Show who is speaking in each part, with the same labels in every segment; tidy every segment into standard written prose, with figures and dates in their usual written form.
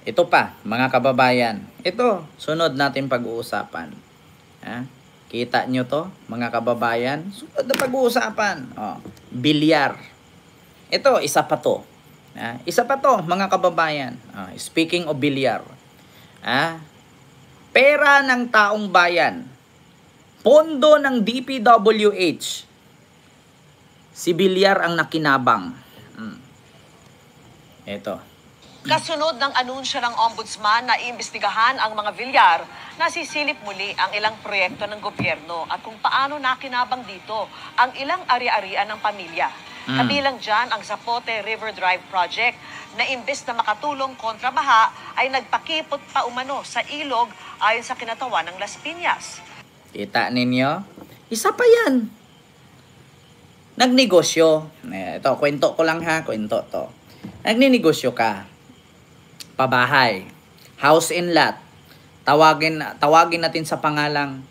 Speaker 1: Ito pa, mga kababayan. Ito, sunod natin pag-uusapan. Ha? Kita nyo to, mga kababayan? Sunod na pag-uusapan. Oh, bilyar. Ito, isa pa to. Ha? Isa pa to, mga kababayan. Speaking of bilyar. Ha? Pera ng taong bayan. Pondo ng DPWH. Si bilyar ang nakinabang. Ito.
Speaker 2: Kasunod ng anunsyo ng ombudsman na iimbestigahan ang mga bilyar, nasisilip muli ang ilang proyekto ng gobyerno at kung paano nakinabang dito ang ilang ari-arian ng pamilya. Kabilang dyan ang Zapote River Drive Project na imbes na makatulong kontra baha ay nagpakipot pa umano sa ilog ayon sa kinatawan ng Las Piñas.
Speaker 1: Kita ninyo? Isa pa yan. Nagnegosyo. Ito, kwento ko lang ha. Kwento to. Nagninegosyo ka. Pabahay. House and lot. Tawagin natin sa pangalang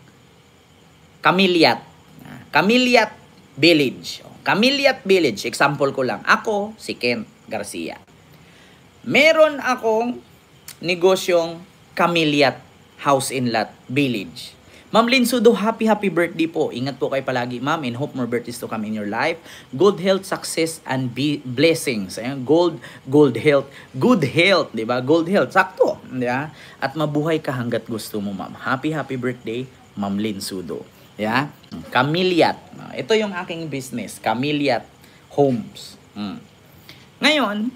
Speaker 1: Camilliat. Camilliat Village. Camilliat Village. Example ko lang. Ako, si Kent Garcia. Meron akong negosyong Camilliat House and Lot Village. Ma'am Lynn Sudo, happy birthday po. Ingat po kayo palagi, ma'am, and hope more birthdays to come in your life. Good health, success, and blessings. Ayan, good health, di ba? Gold health, sakto. Di ba? At mabuhay ka hanggat gusto mo, ma'am. Happy birthday, Ma'am Lynn Sudo. Yeah? Camilliat. Ito yung aking business, Camilliat Homes. Ngayon,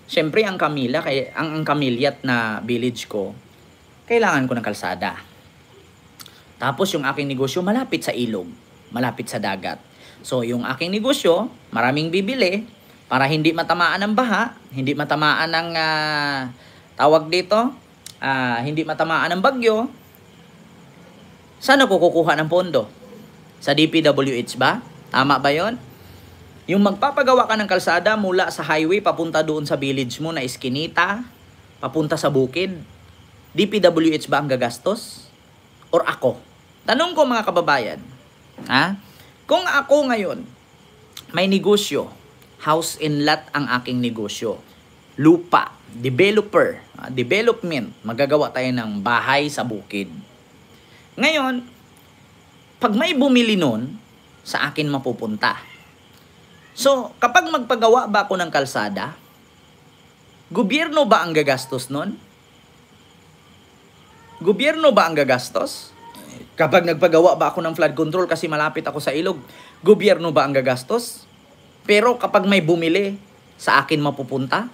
Speaker 1: syempre ang Camilliat na village ko, kailangan ko ng kalsada. Tapos yung aking negosyo malapit sa ilog, malapit sa dagat. So yung aking negosyo, maraming bibili para hindi matamaan ng baha, hindi matamaan ng hindi matamaan ng bagyo. Saan ako kukuha ng pondo? Sa DPWH ba? Tama ba yon? Yung magpapagawa ka ng kalsada mula sa highway papunta doon sa village mo na Eskinita, papunta sa bukid, DPWH ba ang gagastos? Or ako? Tanong ko mga kababayan, kung ako ngayon, may negosyo, house and lot ang aking negosyo, lupa, development, magagawa tayo ng bahay sa bukid. Ngayon, pag may bumili nun, sa akin mapupunta. So, kapag magpagawa ba ako ng kalsada, gobyerno ba ang gagastos nun? Gobyerno ba ang gagastos? Kapag nagpagawa ba ako ng flood control kasi malapit ako sa ilog, gobyerno ba ang gagastos? Pero kapag may bumili, sa akin mapupunta?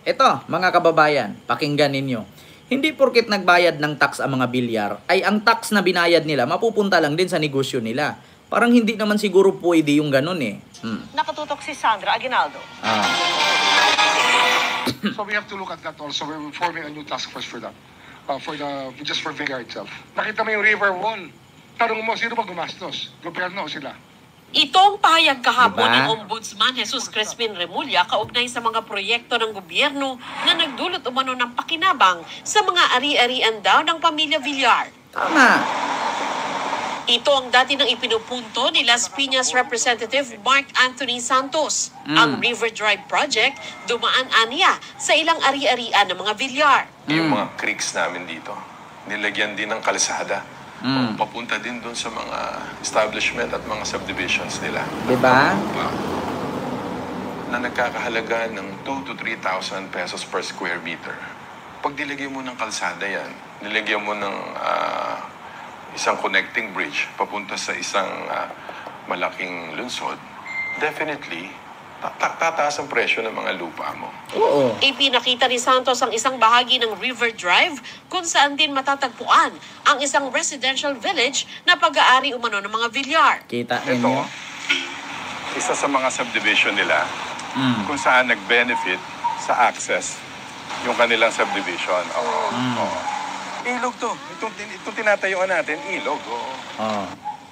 Speaker 1: Ito, mga kababayan, pakinggan ninyo. Hindi porket nagbayad ng tax ang mga bilyar, ay ang tax na binayad nila, mapupunta lang din sa negosyo nila. Parang hindi naman siguro pwede yung ganun eh.
Speaker 2: Nakatutok si Sandra Aguinaldo.
Speaker 3: So we have to look at that also. We're forming a new task force for that. Just for Vega itself. Nakita mo yung river wall. Tanong mo, sino ba gumastos? Gobyerno o sila?
Speaker 4: Ito ang pahayag kahapon
Speaker 1: Diba?
Speaker 4: ni Ombudsman Jesus Crispin Remulla kaugnay sa mga proyekto ng gobyerno na nagdulot umano ng pakinabang sa mga ari-arian daw ng pamilya Villar.
Speaker 1: Tama.
Speaker 4: Ito ang dati nang ipinupunto ni Las Piñas Representative Mark Anthony Santos. Ang River Drive Project dumaan aniya sa ilang ari-arian ng mga Villar.
Speaker 5: Yung mga creeks namin dito, nilagyan din ng kalsada. Papunta din doon sa mga establishment at mga subdivisions nila.
Speaker 1: Diba?
Speaker 5: Na nagkakahalaga ng 2,000 to 3,000 pesos per square meter. Pag nilagyan mo ng kalsada yan, nilagyan mo ng isang connecting bridge papunta sa isang malaking lungsod, definitely, tataas ang presyo ng mga lupa mo.
Speaker 1: Oo.
Speaker 4: Ipinakita ni Santos ang isang bahagi ng River Drive kung saan din matatagpuan ang isang residential village na pag-aari umano ng mga Villar.
Speaker 1: Kita
Speaker 5: Ito,
Speaker 1: ninyo?
Speaker 5: isa sa mga subdivision nila kung saan nag-benefit sa access yung kanilang subdivision. Ilog to. Itong tinatayuan natin, ilog.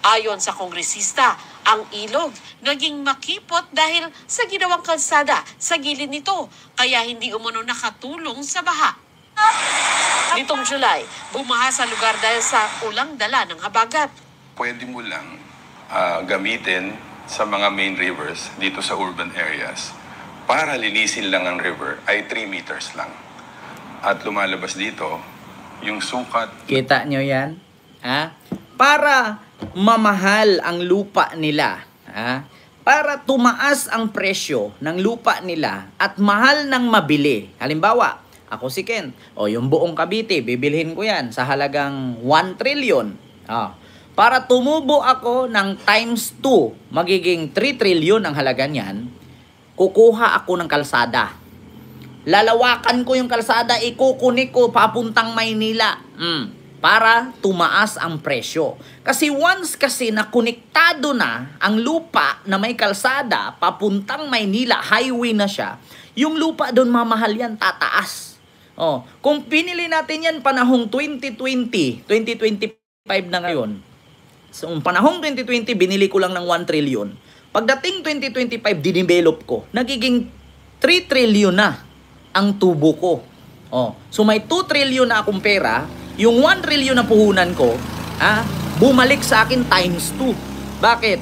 Speaker 4: Ayon sa kongresista, ang ilog naging makipot dahil sa ginawang kalsada sa gilid nito, kaya hindi umano nakatulong sa baha. Nitong July, bumaha sa lugar dahil sa ulang dala ng habagat.
Speaker 5: Pwede mo lang gamitin sa mga main rivers dito sa urban areas para linisin lang ang river ay 3 meters lang. At lumalabas dito, yung sukat.
Speaker 1: Kita nyo yan? Ha? Para mamahal ang lupa nila. Ha? Para tumaas ang presyo ng lupa nila at mahal ng mabili. Halimbawa, ako si Ken, o yung buong Cavite, bibilhin ko yan sa halagang 1 trillion. Para tumubo ako ng times 2, magiging 3 trillion ang halaga niyan, kukuha ako ng kalsada. Lalawakan ko yung kalsada, ikukunik ko papuntang Maynila. Para tumaas ang presyo. Kasi once kasi na konektado na ang lupa na may kalsada papuntang Maynila, highway na siya, yung lupa doon mamahal yan, tataas. Kung pinili natin yan panahong 2025 na ngayon, so panahong 2020 binili ko lang ng 1 trillion. Pagdating 2025 dinevelop ko, nagiging 3 trillion na ang tubo ko. So may 2 trillion na akong pera, yung 1 trillion na puhunan ko, bumalik sa akin times 2. Bakit?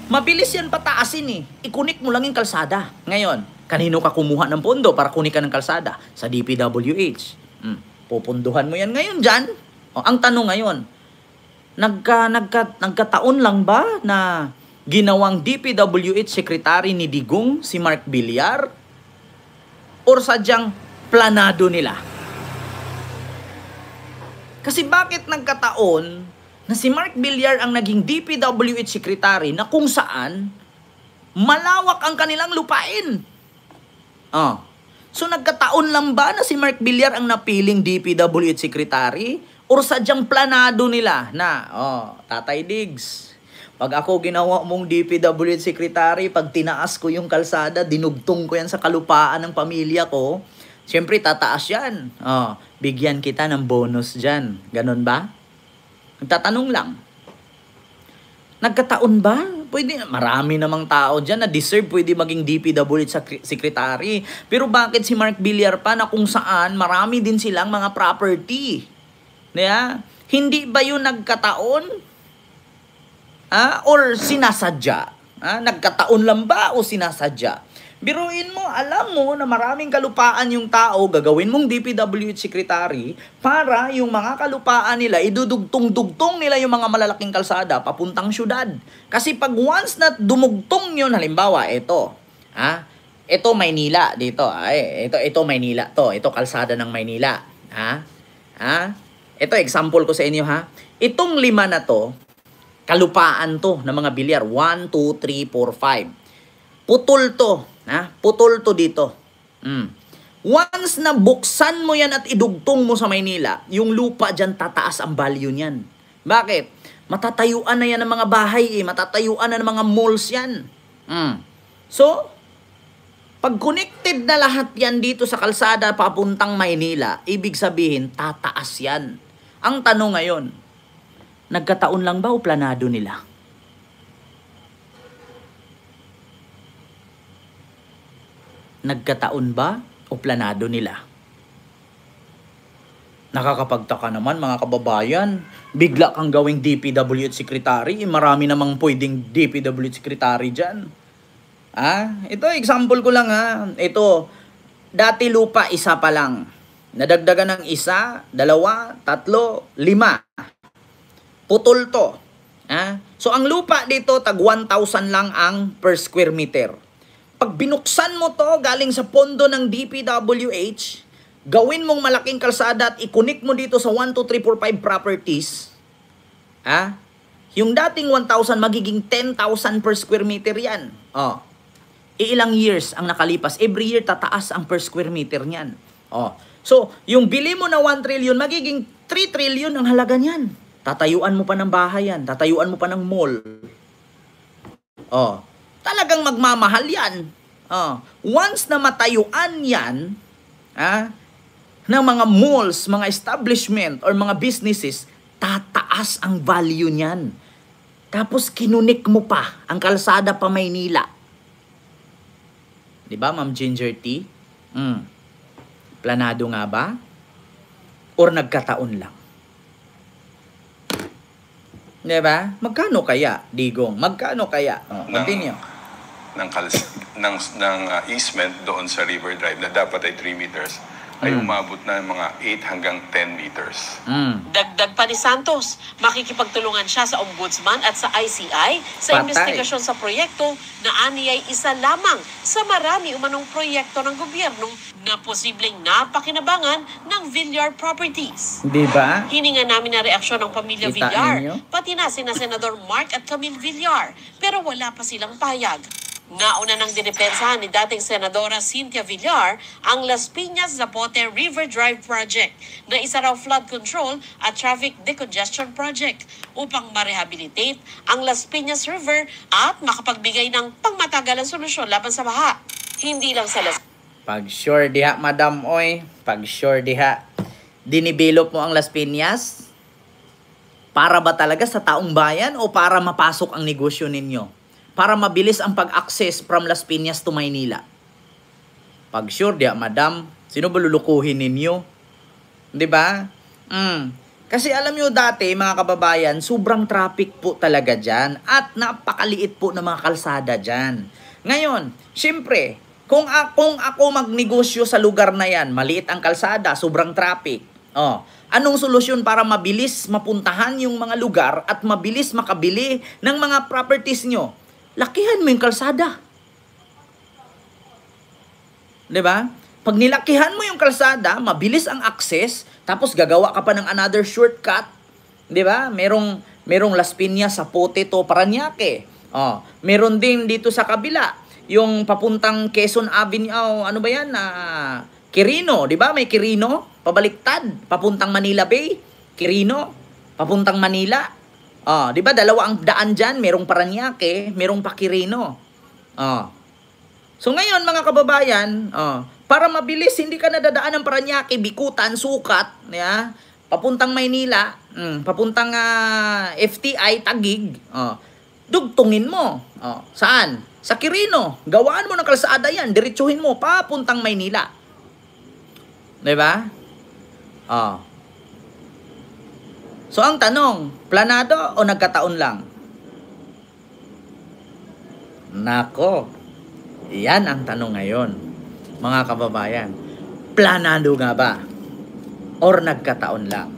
Speaker 1: Mabilis yan pataasin eh. Ikunik mo lang yung kalsada. Ngayon, kanino ka kumuha ng pondo para kunikan ng kalsada? Sa DPWH. Pupunduhan mo yan ngayon dyan. Ang tanong ngayon, nagkataon lang ba na ginawang DPWH Secretary ni Digong si Mark Villar? Or sadyang planado nila? Kasi bakit nagkataon na si Mark Villar ang naging DPWH Secretary na kung saan malawak ang kanilang lupain? So nagkataon lang ba na si Mark Villar ang napiling DPWH Secretary? Or sadyang planado nila na, Tatay Diggs, pag ako ginawa mong DPWH Secretary, pag tinaas ko yung kalsada, dinugtong ko yan sa kalupaan ng pamilya ko, siyempre tataas yan. Bigyan kita ng bonus dyan. Ganon ba? Nagtatanong lang. Nagkataon ba? Pwede, marami namang tao dyan na deserve pwede maging DPWH Secretary. Pero bakit si Mark Villar pa na kung saan marami din silang mga property? Hindi ba yun nagkataon? Or sinasadya? Nagkataon lang ba o sinasadya? Biruin mo, alam mo na maraming kalupaan yung tao, gagawin mong DPWH Secretary para yung mga kalupaan nila, idudugtong-dugtong nila yung mga malalaking kalsada papuntang syudad. Kasi pag once na dumugtong yun, halimbawa, ito Maynila dito. Ito Maynila to. Ito kalsada ng Maynila. Ito example ko sa inyo Itong 5 na to, kalupaan to ng mga Villar. 1, 2, 3, 4, 5. Putol to. Putol to dito. Once na buksan mo yan at idugtong mo sa Maynila, yung lupa dyan tataas ang value niyan. Bakit? Matatayuan na yan ng mga bahay matatayuan na ng mga malls yan. So, pag connected na lahat yan dito sa kalsada papuntang Maynila, ibig sabihin, tataas yan. Ang tanong ngayon, nagkataon lang ba o planado nila? Nagkataon ba o planado nila? Nakakapagtaka naman mga kababayan. Bigla kang gawing DPWH Secretary. Marami namang pwedeng DPWH Secretary dyan. Ito example ko lang Ito, dati lupa isa pa lang. Nadagdagan ng 1, 2, 3, 5. Putol to. So ang lupa dito, tag 1,000 lang ang per square meter. Pag binuksan mo to galing sa pondo ng DPWH, gawin mong malaking kalsada at i-connect mo dito sa 1, 2, 3, 4, 5 properties, yung dating 1,000 magiging 10,000 per square meter yan. Ilang years ang nakalipas. Every year tataas ang per square meter niyan. So, yung bili mo na 1 trillion, magiging 3 trillion ang halaga niyan. Tatayuan mo pa ng bahay yan. Tatayuan mo pa ng mall. Talagang magmamahal yan. Once na matayuan yan, ng mga malls, mga establishment, or mga businesses, tataas ang value niyan. Tapos kinunik mo pa ang kalsada pa Maynila. Diba, Ma'am Ginger Tea? Planado nga ba? Or nagkataon lang? Diba? Magkano kaya, Digong? Magkano kaya? Continue.
Speaker 5: ng easement doon sa River Drive na dapat ay 3 meters ay umabot na mga 8 hanggang 10 meters.
Speaker 4: Dagdag pa ni Santos, makikipagtulungan siya sa Ombudsman at sa ICI sa
Speaker 1: Patay.
Speaker 4: investigasyon sa proyekto na aniyay isa lamang sa marami umanong proyekto ng gobyerno na posibleng napakinabangan ng Villar Properties.
Speaker 1: Di ba?
Speaker 4: Hininga namin na reaksyon ng pamilya
Speaker 1: Kita
Speaker 4: Villar,
Speaker 1: ninyo?
Speaker 4: pati na sina Senador Mark at Camille Villar, pero wala pa silang payag. Nauna nang dinepensahan ni dating Senadora Cynthia Villar ang Las Piñas Zapote River Drive Project na isa raw flood control at traffic decongestion project upang ma-rehabilitate ang Las Piñas River at makapagbigay ng pangmatagalang solusyon laban sa baha. Hindi lang sa Las
Speaker 1: Pag sure diha, Madam Oy, pag sure diha, dinibilop mo ang Las Piñas? Para ba talaga sa taong bayan o para mapasok ang negosyo ninyo? Para mabilis ang pag-access from Las Piñas to Maynila? Pag sure diha, Madam, sino ba lulukuhin ninyo? Di ba? Kasi alam nyo dati, mga kababayan, sobrang traffic po talaga dyan at napakaliit po ng mga kalsada dyan. Ngayon, syempre, kung ako magnegosyo sa lugar na yan, maliit ang kalsada, sobrang traffic. Anong solusyon para mabilis mapuntahan yung mga lugar at mabilis makabili ng mga properties nyo? Lakihan mo yung kalsada. 'Di ba? Pag nilakihan mo yung kalsada, mabilis ang access, tapos gagawa ka pa ng another shortcut. 'Di ba? Merong Las Piñas sa Zapote to Parañaque. Meron din dito sa kabila, yung papuntang Quezon Avenue, ano ba 'yan? Quirino, 'di ba? May Quirino, pabaliktad, papuntang Manila Bay, Quirino, papuntang Manila. 'Di ba? Dalawa ang daan diyan, merong Parañaque, merong pa Quirino. So ngayon mga kababayan, para mabilis hindi ka nadadaan ng Parañaque, Bikutan, Sukat, papuntang Maynila, papuntang FTI, Taguig, dugtungin mo. Saan? Sa Quirino. Gawaan mo ng kalsada yan, diretsuhin mo papuntang Maynila. 'Di ba? So ang tanong, planado o nagkataon lang? Nako, yan ang tanong ngayon, mga kababayan. Planado nga ba? Or nagkataon lang?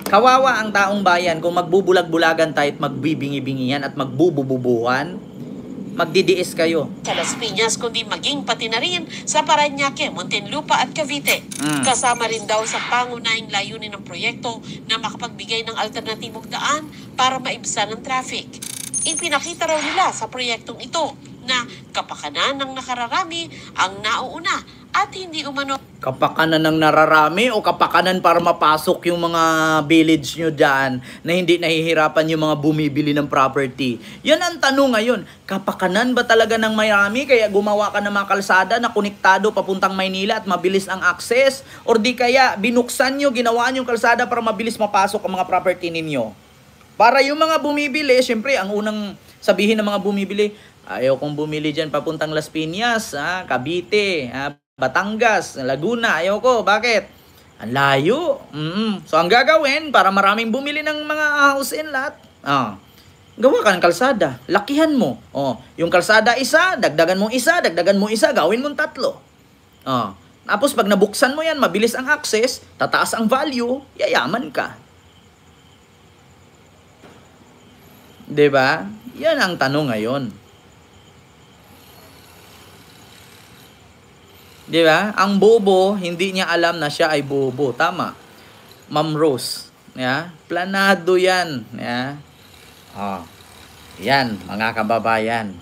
Speaker 1: Kawawa ang taong bayan kung magbubulag-bulagan tayo at magbibingi-bingihan at magbubububuhan. Magdidiis kayo.
Speaker 4: sa Las Piñas, kundi maging pati na rin sa Parañaque, Muntinlupa at Cavite. Kasama rin daw sa pangunahing layunin ng proyekto na makapagbigay ng alternatibong daan para maibsan ang traffic. Ipinakita raw nila sa proyektong ito na kapakanan ng nakararami ang nauuna at hindi umano
Speaker 1: Kapakanan ng nararami o kapakanan para mapasok yung mga village nyo dyan na hindi nahihirapan yung mga bumibili ng property? Yan ang tanong ngayon. Kapakanan ba talaga ng marami kaya gumawa ka ng mga kalsada na konektado papuntang Maynila at mabilis ang access? Or di kaya binuksan nyo, ginawaan yung kalsada para mabilis mapasok ang mga property ninyo? Para yung mga bumibili, syempre ang unang sabihin ng mga bumibili, ayaw kong bumili dyan papuntang Las Piñas, Cavite, Batangas, Laguna, ayaw ko. Bakit? Ang layo. So, ang gagawin, para maraming bumili ng mga house and lot, gawa ka ng kalsada. Lakihan mo. Yung kalsada isa, dagdagan mo isa, gawin mong 3. Tapos, pag nabuksan mo yan, mabilis ang access, tataas ang value, yayaman ka. 'Di ba? Yan ang tanong ngayon. 'Di ba? Ang bobo, hindi niya alam na siya ay bobo. Tama. Ma'am Rose. Planado yan. Yan, mga kababayan.